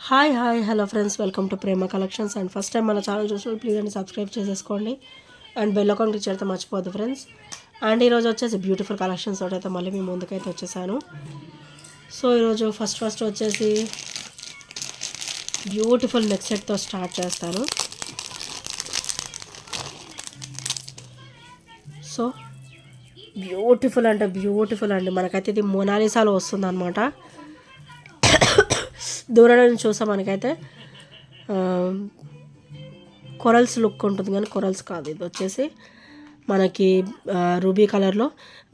Hi hi hello friends, welcome to Prema collections. And first time మన channel చూసినప్పుడు please అండి subscribe చేసేసుకోండి and bell icon click చేయడం మర్చిపోద్దు ఫ్రెండ్స్. అండ్ ఈరోజు వచ్చేసి బ్యూటిఫుల్ కలెక్షన్స్ తోటి అయితే మళ్ళీ మీ ముందుకైతే వచ్చేసాను. సో ఈరోజు ఫస్ట్ వచ్చేసి బ్యూటిఫుల్ నెక్ సెట్తో స్టార్ట్ చేస్తాను. సో బ్యూటిఫుల్ అంటే బ్యూటిఫుల్ అండి, మనకైతే ఇది మొనాలిసాలో వస్తుంది అనమాట. దూరం నుంచి చూస్తే మనకైతే కొరల్స్ లుక్ ఉంటుంది, కానీ కొరల్స్ కాదు, ఇది వచ్చేసి మనకి రూబీ కలర్లో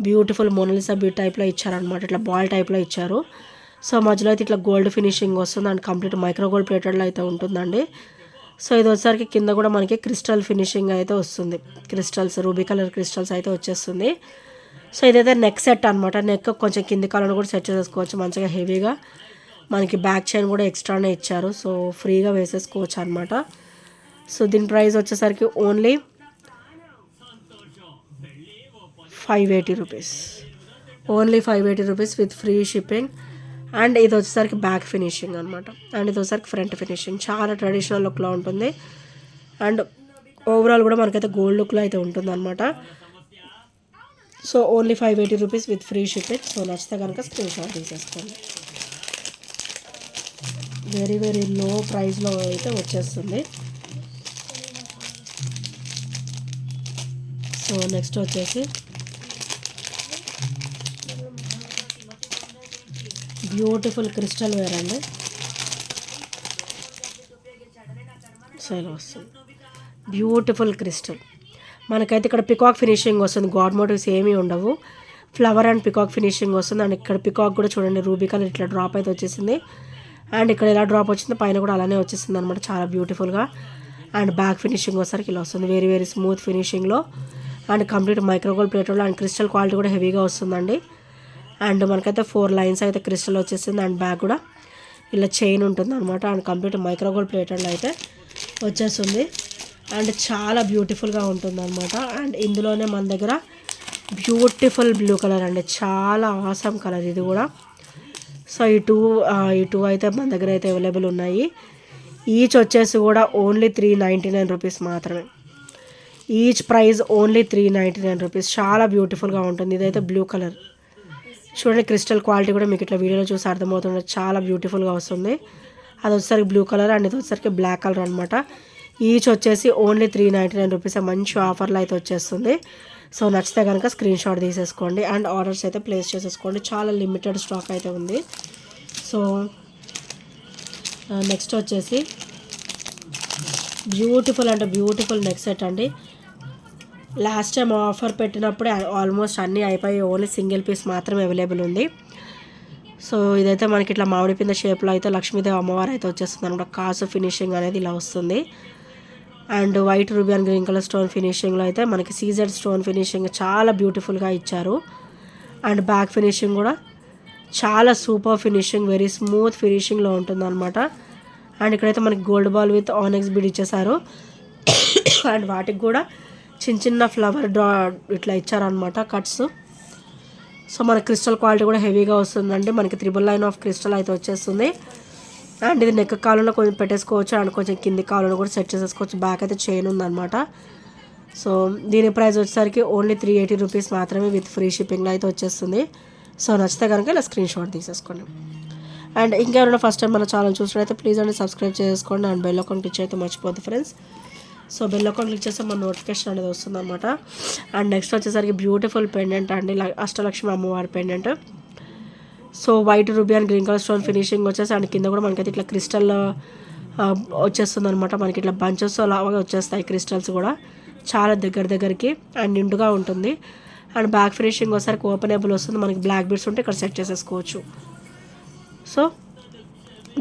బ్యూటిఫుల్ మొనాలిసా బీ టైప్లో ఇచ్చారనమాట. ఇట్లా బాల్ టైప్లో ఇచ్చారు. సో మధ్యలో అయితే ఇట్లా గోల్డ్ ఫినిషింగ్ వస్తుంది అండ్ కంప్లీట్ మైక్రో గోల్డ్ ప్లేటెడ్లో అయితే ఉంటుందండి. సో ఇది వచ్చేసరికి కింద కూడా మనకి క్రిస్టల్ ఫినిషింగ్ అయితే వస్తుంది, క్రిస్టల్స్ రూబీ కలర్ క్రిస్టల్స్ అయితే వచ్చేస్తుంది. సో ఇదైతే నెక్ సెట్ అనమాట. నెక్ కొంచెం కింది కాలను కూడా సెట్ చేసుకోవచ్చు మంచిగా హెవీగా. మనకి బ్యాక్ చైన్ కూడా ఎక్స్ట్రానే ఇచ్చారు, సో ఫ్రీగా వేసేసుకోవచ్చు అనమాట. సో దీని ప్రైస్ వచ్చేసరికి only 580 rupees, only 580 rupees with free shipping. And ఇది వచ్చేసరికి బ్యాక్ ఫినిషింగ్ అనమాట. అండ్ ఇది వచ్చేసరికి ఫ్రంట్ ఫినిషింగ్, చాలా ట్రెడిషనల్ లుక్లో ఉంటుంది. అండ్ ఓవరాల్ కూడా మనకైతే గోల్డ్ లుక్లో అయితే ఉంటుంది అనమాట. So only 580 rupees with free shipping. So నచ్చితే కనుక స్క్రీన్ షాట్ తీసేసుకోండి. వెరీ వెరీ లో ప్రైస్లో అయితే వచ్చేస్తుంది. సో నెక్స్ట్ వచ్చేసి బ్యూటిఫుల్ క్రిస్టల్ వేర్ అండి. సో ఇలా వస్తుంది బ్యూటిఫుల్ క్రిస్టల్. మనకైతే ఇక్కడ పికాక్ ఫినిషింగ్ వస్తుంది, గాడ్ మోటివ్స్ ఏమీ ఉండవు, ఫ్లవర్ అండ్ పికాక్ ఫినిషింగ్ వస్తుంది. అండ్ ఇక్కడ పికాక్ కూడా చూడండి రూబీ కలర్ ఇట్లా డ్రాప్ అయితే వచ్చేసింది. అండ్ ఇక్కడ ఎలా డ్రాప్ వచ్చిందో పైన కూడా అలానే వచ్చేసింది అనమాట, చాలా బ్యూటిఫుల్గా. అండ్ బ్యాక్ ఫినిషింగ్ వచ్చేసరికి ఇలా వస్తుంది, వెరీ వెరీ స్మూత్ ఫినిషింగ్లో. అండ్ కంప్లీట్ మైక్రోగోల్డ్ ప్లేట్లో అండ్ క్రిస్టల్ క్వాలిటీ కూడా హెవీగా వస్తుందండి. అండ్ మనకైతే 4 లైన్స్ అయితే క్రిస్టల్ వచ్చేసింది. అండ్ బ్యాక్ కూడా ఇలా చైన్ ఉంటుంది అనమాట. అండ్ కంప్లీట్ మైక్రోగోల్డ్ ప్లేటెడ్లో అయితే వచ్చేస్తుంది. అండ్ చాలా బ్యూటిఫుల్గా ఉంటుంది అనమాట. అండ్ ఇందులోనే మన దగ్గర బ్యూటిఫుల్ బ్లూ కలర్ అండి, చాలా ఆసమ్ కలర్ ఇది కూడా. సో ఈ టూ అయితే మన దగ్గర అయితే అవైలబుల్ ఉన్నాయి. ఈచ్ వచ్చేసి కూడా ఓన్లీ 399 రూపీస్ మాత్రమే. Each price only 399 rupees. చాలా బ్యూటిఫుల్గా ఉంటుంది. ఇదైతే బ్లూ కలర్ చూడండి, క్రిస్టల్ క్వాలిటీ కూడా మీకు ఇట్లా వీడియోలో చూసి అర్థమవుతుంది, చాలా బ్యూటిఫుల్గా వస్తుంది. అది వచ్చేసరికి బ్లూ కలర్ అండ్ ఇది వచ్చేసరికి బ్లాక్ కలర్ అనమాట. ఈచ్ వచ్చేసి ఓన్లీ 399 రూపీస్. మంచి ఆఫర్లో అయితే వచ్చేస్తుంది. సో నచ్చితే కనుక స్క్రీన్ షాట్ తీసేసుకోండి అండ్ ఆర్డర్స్ అయితే ప్లేస్ చేసేసుకోండి, చాలా లిమిటెడ్ స్టాక్ అయితే ఉంది. సో నెక్స్ట్ వచ్చేసి బ్యూటిఫుల్ అంటే బ్యూటిఫుల్ నెక్ సెట్ అండి. లాస్ట్ టైం ఆఫర్ పెట్టినప్పుడే ఆల్మోస్ట్ అన్నీ అయిపోయి ఓన్లీ సింగిల్ పీస్ మాత్రమే అవైలబుల్ ఉంది. సో ఇదైతే మనకి ఇట్లా మామిడి పింద షేప్లో అయితే లక్ష్మీదేవి అమ్మవారు అయితే వచ్చేస్తుంది అనమాట. కాసు ఫినిషింగ్ అనేది ఇలా వస్తుంది. And white ruby and green colour stone ఫినిషింగ్లో అయితే మనకి సీజెడ్ స్టోన్ ఫినిషింగ్ చాలా బ్యూటిఫుల్గా ఇచ్చారు. అండ్ బ్యాక్ ఫినిషింగ్ కూడా చాలా సూపర్ ఫినిషింగ్, వెరీ స్మూత్ ఫినిషింగ్లో ఉంటుంది అనమాట. అండ్ ఇక్కడైతే మనకి గోల్డ్ బాల్ విత్ ఆనెక్స్ బీడ్ ఇచ్చేసారు. అండ్ వాటికి కూడా చిన్న ఫ్లవర్ ఇట్లా ఇచ్చారనమాట కట్స్. సో మన క్రిస్టల్ క్వాలిటీ కూడా హెవీగా వస్తుందండి. మనకి 3 లైన్ ఆఫ్ క్రిస్టల్ అయితే వచ్చేస్తుంది. అండ్ ఇది నెక్ కాలంలో కొంచెం పెట్టేసుకోవచ్చు అండ్ కొంచెం కింది కాలంలో కూడా సెట్ చేసేసుకోవచ్చు. బ్యాక్ అయితే చైన్ ఉందన్నమాట. సో దీని ప్రైస్ వచ్చేసరికి ఓన్లీ 380 రూపీస్ మాత్రమే విత్ ఫ్రీ షిప్పింగ్లో అయితే వచ్చేస్తుంది. సో నచ్చితే కనుక ఇలా స్క్రీన్ షాట్ తీసేసుకోండి. అండ్ ఇంకెవరైనా ఫస్ట్ టైం మన ఛానల్ చూసినట్లయితే ప్లీజ్ అండి సబ్స్క్రైబ్ చేసుకోండి అండ్ బెల్ ఐకాన్ క్లిక్ అయితే మర్చిపోద్దు friends. So bell icon click చేస్తే మన నోటిఫికేషన్ అనేది వస్తుంది అనమాట. అండ్ నెక్స్ట్ వచ్చేసరికి బ్యూటిఫుల్ పెండెంట్ అండి, అష్టలక్ష్మి అమ్మవారి pendant. So white ruby and green colour stone finishing వచ్చేసి అండ్ కింద కూడా మనకైతే ఇట్లా క్రిస్టల్ వచ్చేస్తుంది అనమాట. మనకి ఇట్లా బంచెస్ అలాగా వచ్చేస్తాయి క్రిస్టల్స్ కూడా, చాలా దగ్గరికి అండ్ నిండుగా ఉంటుంది. అండ్ బ్యాక్ ఫినిషింగ్ వచ్చేసరికి ఓపెనబుల్ వస్తుంది. మనకి బ్లాక్ బీడ్స్ ఉంటే ఇక్కడ సెట్ చేసేసుకోవచ్చు. సో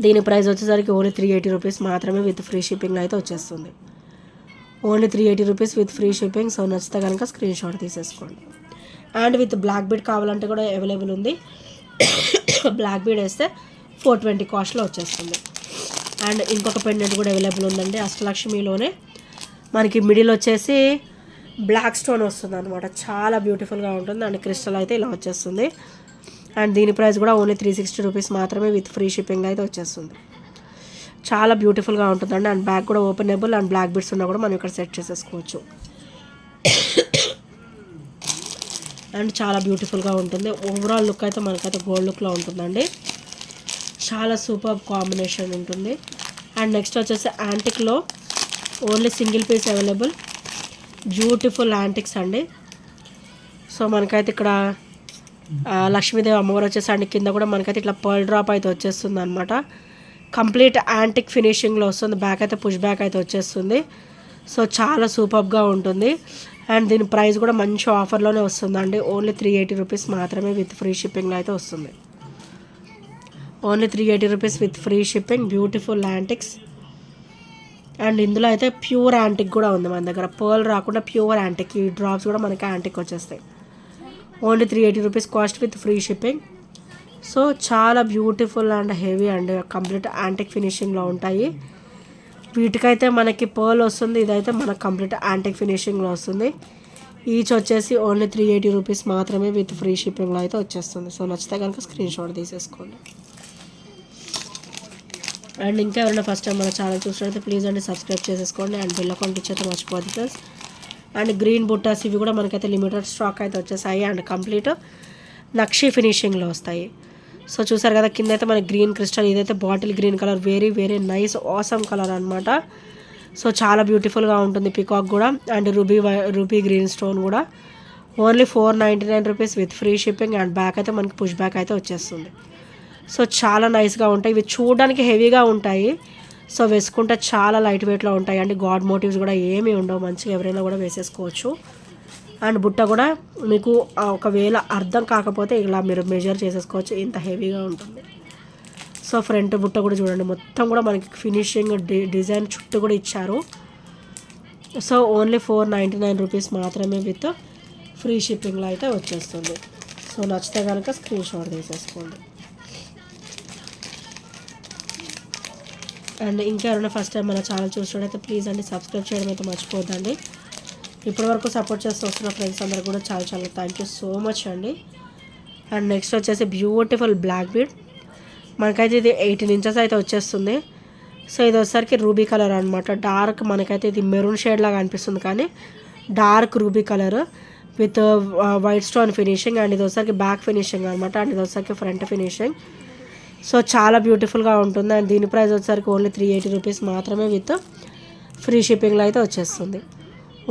దీని ప్రైస్ వచ్చేసరికి ఓన్లీ 380 రూపీస్ మాత్రమే విత్ ఫ్రీ షిప్పింగ్లో అయితే వచ్చేస్తుంది. Only 380 rupees with free shipping. So నచ్చితే కనుక స్క్రీన్ షాట్ తీసేసుకోండి. అండ్ విత్ బ్లాక్ బీడ్ కావాలంటే కూడా అవైలబుల్ ఉంది. బ్లాక్ బీడ్ వేస్తే 420 కాస్ట్లో వచ్చేస్తుంది. అండ్ ఇంకొక పెండెంట్ కూడా అవైలబుల్ ఉందండి. అష్టలక్ష్మిలోనే మనకి మిడిల్ వచ్చేసి బ్లాక్ స్టోన్ వస్తుంది అనమాట, చాలా బ్యూటిఫుల్గా ఉంటుంది. అండ్ క్రిస్టల్ అయితే ఇలా వచ్చేస్తుంది. అండ్ దీని ప్రైస్ కూడా ఓన్లీ 360 రూపీస్ మాత్రమే విత్ ఫ్రీ షిప్పింగ్ అయితే వచ్చేస్తుంది. చాలా బ్యూటిఫుల్గా ఉంటుందండి. అండ్ బ్యాగ్ కూడా ఓపెనబుల్ అండ్ బ్లాక్ బిట్స్ ఉన్నా కూడా మనం ఇక్కడ సెట్ చేసేసుకోవచ్చు. అండ్ చాలా బ్యూటిఫుల్గా ఉంటుంది. ఓవరాల్ లుక్ అయితే మనకైతే గోల్డ్ లుక్లో ఉంటుందండి. చాలా సూపర్ కాంబినేషన్ ఉంటుంది. అండ్ నెక్స్ట్ వచ్చేసి యాంటిక్లో only single piece available beautiful antiques అండి. సో మనకైతే ఇక్కడ లక్ష్మీదేవి అమ్మవారు వచ్చేసి అండి కింద కూడా మనకైతే ఇట్లా పర్ల్ డ్రాప్ అయితే వచ్చేస్తుంది అనమాట. కంప్లీట్ యాంటిక్ ఫినిషింగ్లో వస్తుంది. బ్యాక్ అయితే పుష్ బ్యాక్ అయితే వచ్చేస్తుంది. సో చాలా సూపర్గా ఉంటుంది. అండ్ దీని ప్రైస్ కూడా మంచి ఆఫర్లోనే వస్తుందండి. ఓన్లీ 380 రూపీస్ మాత్రమే విత్ ఫ్రీ షిప్పింగ్లో అయితే వస్తుంది. Only 380 rupees with free shipping beautiful antiques. And ఇందులో అయితే ప్యూర్ యాంటిక్ కూడా ఉంది మన దగ్గర. పర్ల్ రాకుండా ప్యూర్ యాంటిక్. ఈ డ్రాప్స్ కూడా మనకి యాంటిక్ వచ్చేస్తాయి. Only 380 rupees cost with free shipping. So చాలా beautiful and heavy and complete antique ఫినిషింగ్లో ఉంటాయి. వీటికైతే మనకి పర్ల్ వస్తుంది. ఇదైతే మనకు కంప్లీట్ యాంటిక్ ఫినిషింగ్లో వస్తుంది. ఈచ్ వచ్చేసి ఓన్లీ 380 రూపీస్ మాత్రమే విత్ ఫ్రీ షిప్పింగ్లో అయితే వచ్చేస్తుంది. సో నచ్చితే కనుక స్క్రీన్ షాట్ తీసేసుకోండి. అండ్ ఇంకా ఎవరైనా ఫస్ట్ టైం మన ఛానల్ చూసినట్లయితే ప్లీజ్ అండి సబ్స్క్రైబ్ చేసేసుకోండి. అండ్ బెల్ అకౌంట్ ఇచ్చైతే మర్చిపోద్ది ఫ్రెండ్స్. అండ్ గ్రీన్ బుట్టాస్ ఇవి కూడా మనకైతే లిమిటెడ్ స్టాక్ అయితే వచ్చేసాయి. అండ్ కంప్లీట్ నక్షి ఫినిషింగ్లో వస్తాయి. సో చూసారు కదా కింద అయితే మనకి గ్రీన్ క్రిస్టల్, ఇదైతే bottle green colour, very very nice awesome colour అనమాట. సో చాలా బ్యూటిఫుల్గా ఉంటుంది. పికాక్ కూడా అండ్ రూబీ గ్రీన్ స్టోన్ కూడా only 499 rupees with free shipping. And back అయితే మనకి పుష్ బ్యాక్ అయితే వచ్చేస్తుంది. సో చాలా నైస్గా ఉంటాయి. ఇవి చూడడానికి హెవీగా ఉంటాయి. సో వేసుకుంటే చాలా లైట్ వెయిట్లో ఉంటాయి. అండ్ గాడ్ మోటివ్స్ కూడా ఏమీ ఉండవు. మంచిగా ఎవరైనా కూడా వేసేసుకోవచ్చు. అండ్ బుట్ట కూడా మీకు ఒకవేళ అర్థం కాకపోతే ఇలా మీరు మెజర్ చేసేసుకోవచ్చు. ఇంత హెవీగా ఉంటుంది. సో ఫ్రంట్ బుట్ట కూడా చూడండి మొత్తం కూడా మనకి ఫినిషింగ్ డిజైన్ చుట్టూ కూడా ఇచ్చారు. సో ఓన్లీ 499 రూపీస్ మాత్రమే విత్ ఫ్రీ షిప్పింగ్లో అయితే వచ్చేస్తుంది. సో నచ్చితే కనుక స్క్రీన్ షాట్ తీసేసుకోండి. అండ్ ఇంకా ఎవరైనా ఫస్ట్ టైం మన ఛానల్ చూసినట్టయితే ప్లీజ్ అండి సబ్స్క్రైబ్ చేయడం అయితే మర్చిపోద్దండి. ఇప్పటివరకు సపోర్ట్ చేస్తూ వస్తున్న ఫ్రెండ్స్ అందరూ కూడా చాలా చాలా థ్యాంక్ యూ సో మచ్ అండి. అండ్ నెక్స్ట్ వచ్చేసి బ్యూటిఫుల్ బ్లాక్ బీడ్. మనకైతే ఇది 18 ఇంచెస్ అయితే వచ్చేస్తుంది. సో ఇది వచ్చేసరికి రూబీ కలర్ అనమాట. డార్క్ మనకైతే ఇది మెరూన్ షేడ్ లాగా అనిపిస్తుంది కానీ dark ruby colour with white stone finishing. And ఇది వచ్చేసరికి బ్యాక్ ఫినిషింగ్ అనమాట. అండ్ ఇది వచ్చేసరికి ఫ్రంట్ ఫినిషింగ్. సో చాలా బ్యూటిఫుల్గా ఉంటుంది. అండ్ దీని ప్రైస్ వచ్చేసరికి ఓన్లీ 380 రూపీస్ మాత్రమే విత్ ఫ్రీ షిప్పింగ్లో అయితే వచ్చేస్తుంది.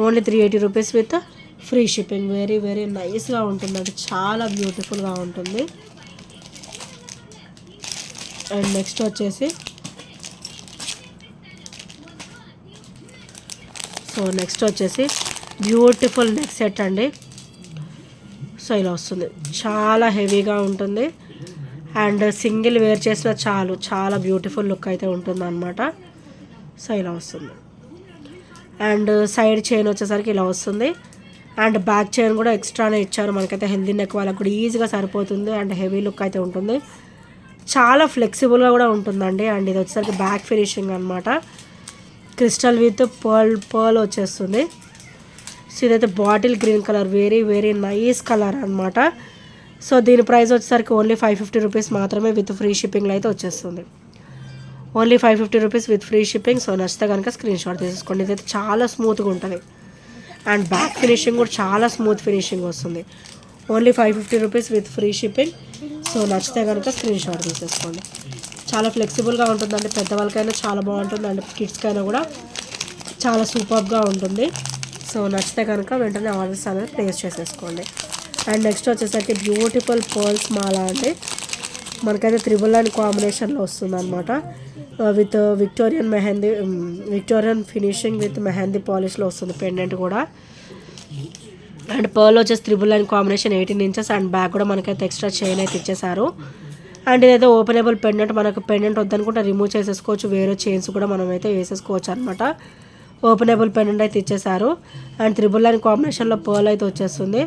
Only 380 rupees with free shipping. Very very నైస్గా ఉంటుందండి. చాలా బ్యూటిఫుల్గా ఉంటుంది. అండ్ నెక్స్ట్ వచ్చేసి బ్యూటిఫుల్ నెక్ సెట్ అండి. సో ఇలా వస్తుంది. చాలా హెవీగా ఉంటుంది. అండ్ సింగిల్ వేర్ చేసిన చాలు చాలా బ్యూటిఫుల్ లుక్ అయితే ఉంటుంది అనమాట. సో ఇలా వస్తుంది. అండ్ సైడ్ చైన్ వచ్చేసరికి ఇలా వస్తుంది. అండ్ బ్యాక్ చైన్ కూడా ఎక్స్ట్రానే ఇచ్చారు. మనకైతే హెల్దీ నెక్ వాళ్ళకి కూడా ఈజీగా సరిపోతుంది. అండ్ హెవీ లుక్ అయితే ఉంటుంది. చాలా ఫ్లెక్సిబుల్గా కూడా ఉంటుందండి. అండ్ ఇది వచ్చేసరికి బ్యాక్ ఫినిషింగ్ అనమాట. క్రిస్టల్ విత్ పర్ల్ వచ్చేస్తుంది. సో ఇదైతే bottle green colour, very very nice colour అనమాట. సో దీని ప్రైస్ వచ్చేసరికి ఓన్లీ 550 రూపీస్ మాత్రమే విత్ ఫ్రీ షిప్పింగ్లో అయితే వచ్చేస్తుంది. Only 550 rupees with free shipping. So నచ్చితే కనుక స్క్రీన్ షాట్ తీసుకోండి. ఇదైతే చాలా స్మూత్గా ఉంటుంది. అండ్ బ్యాక్ ఫినిషింగ్ కూడా చాలా స్మూత్ ఫినిషింగ్ వస్తుంది. Only 550 rupees with free shipping. So నచ్చితే కనుక స్క్రీన్ షాట్ తీసేసుకోండి. చాలా ఫ్లెక్సిబుల్గా ఉంటుందండి. పెద్దవాళ్ళకైనా చాలా బాగుంటుంది. అండ్ కిడ్స్కైనా కూడా చాలా సూపర్గా ఉంటుంది. సో నచ్చితే కనుక వెంటనే ఆర్డర్స్ అనేది ప్లేస్ చేసేసుకోండి. అండ్ నెక్స్ట్ వచ్చేసరికి బ్యూటిఫుల్ పర్ల్స్ మాల అండి. మనకైతే 399 కాంబినేషన్లో వస్తుంది అనమాట. With Victorian finishing with mehndi పాలిష్లో వస్తుంది. పెండెంట్ కూడా. అండ్ పర్ల్ వచ్చేసి 399 కాంబినేషన్ 18 ఇంచెస్. అండ్ బ్యాక్ కూడా మనకైతే ఎక్స్ట్రా చైన్ అయితే ఇచ్చేసారు. అండ్ ఇదైతే ఓపెనబుల్ పెండెంట్. మనకు పెండెంట్ వద్దనుకుంటే రిమూవ్ చేసేసుకోవచ్చు. వేరే చైన్స్ కూడా మనం అయితే వేసేసుకోవచ్చు అనమాట. ఓపెనబుల్ పెండెంట్ అయితే ఇచ్చేసారు. అండ్ 399 కాంబినేషన్లో పర్ల్ అయితే వచ్చేస్తుంది.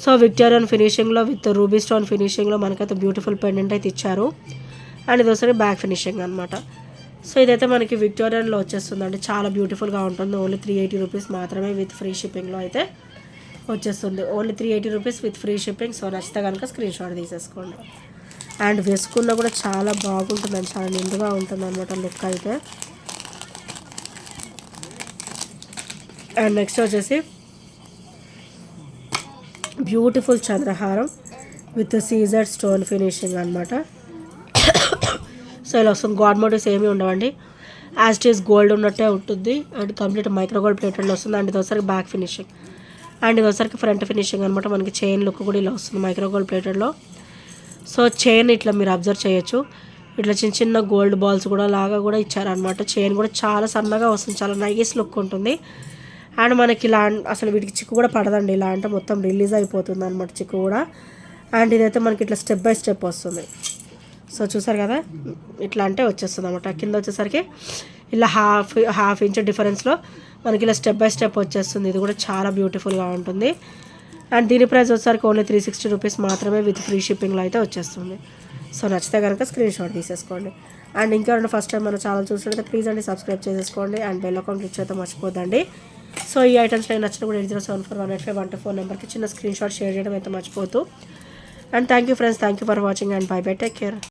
సో విక్టోరియన్ ఫినిషింగ్లో విత్ రూబీ స్టోన్ ఫినిషింగ్లో మనకైతే బ్యూటిఫుల్ పెండెంట్ అయితే ఇచ్చారు. అండ్ ఇది వస్తుంది బ్యాక్ ఫినిషింగ్ అనమాట. సో ఇదైతే మనకి విక్టోరియన్లో వచ్చేస్తుంది అండి. చాలా బ్యూటిఫుల్గా ఉంటుంది. ఓన్లీ 380 రూపీస్ మాత్రమే విత్ ఫ్రీ షిప్పింగ్లో అయితే వచ్చేస్తుంది. Only 380 rupees with free shipping. So నచ్చితే కనుక స్క్రీన్ షాట్ తీసేసుకోండి. అండ్ వేసుకున్నా కూడా చాలా బాగుంటుందండి, చాలా నిండుగా ఉంటుంది అనమాట లుక్ అయితే. అండ్ నెక్స్ట్ వచ్చేసి బ్యూటిఫుల్ చంద్రహారం విత్ సీజర్ స్టోన్ ఫినిషింగ్ అనమాట. సో ఇలా వస్తుంది. గాడ్ మోటివ్స్ ఏమీ ఉండవండి, యాజ్ ఇట్ ఈస్ గోల్డ్ ఉన్నట్టే ఉంటుంది. అండ్ కంప్లీట్ మైక్రో గోల్డ్ ప్లేటెడ్లో వస్తుంది. అండ్ ఇది ఒకసారి బ్యాక్ ఫినిషింగ్, అండ్ ఇది ఒకసారి ఫ్రంట్ ఫినిషింగ్ అనమాట. మనకి చైన్ లుక్ కూడా ఇలా వస్తుంది మైక్రో గోల్డ్ ప్లేటెడ్లో. సో చైన్ ఇట్లా మీరు అబ్జర్వ్ చేయొచ్చు, ఇట్లా చిన్న చిన్న గోల్డ్ బాల్స్ కూడా లాగా కూడా ఇచ్చారనమాట. చైన్ కూడా చాలా సన్నగా వస్తుంది, చాలా నైస్ లుక్ ఉంటుంది. అండ్ మనకి ఇలా అసలు వీటికి చిక్కు కూడా పడదండి, ఇలా అంటే మొత్తం రిలీజ్ అయిపోతుంది అనమాట చిక్కు కూడా. అండ్ ఇదైతే మనకి ఇట్లా స్టెప్ బై స్టెప్ వస్తుంది. సో చూసారు కదా, ఇట్లా అంటే వచ్చేస్తుంది అనమాట. కింద వచ్చేసరికి ఇలా హాఫ్ ఇంచ్ డిఫరెన్స్లో మనకి ఇలా స్టెప్ బై స్టెప్ వచ్చేస్తుంది. ఇది కూడా చాలా బ్యూటిఫుల్గా ఉంటుంది. అండ్ దీని ప్రైస్ వచ్చేసరికి ఓన్లీ 360 రూపీస్ మాత్రమే విత్ ఫ్రీ షిప్పింగ్లో అయితే వచ్చేస్తుంది. సో నచ్చితే కనుక స్క్రీన్ షాట్ తీసేసుకోండి. అండ్ ఇంకెవరైనా ఫస్ట్ టైం మన ఛానల్ చూసినట్లయితే ప్లీజ్ అండి సబ్స్క్రైబ్ చేసేసుకోండి. అండ్ బెల్ ఐకాన్ క్లిక్ చేయడం మర్చిపోద్దండి. సో ఈ ఐటమ్స్ నేను నచ్చిన కూడా 8074185124 నెంబర్కి చిన్న స్క్రీన్ షాట్ షేర్ చేయడం అయితే మర్చిపోతూ. And thank you friends, thank you for watching and by by, take care.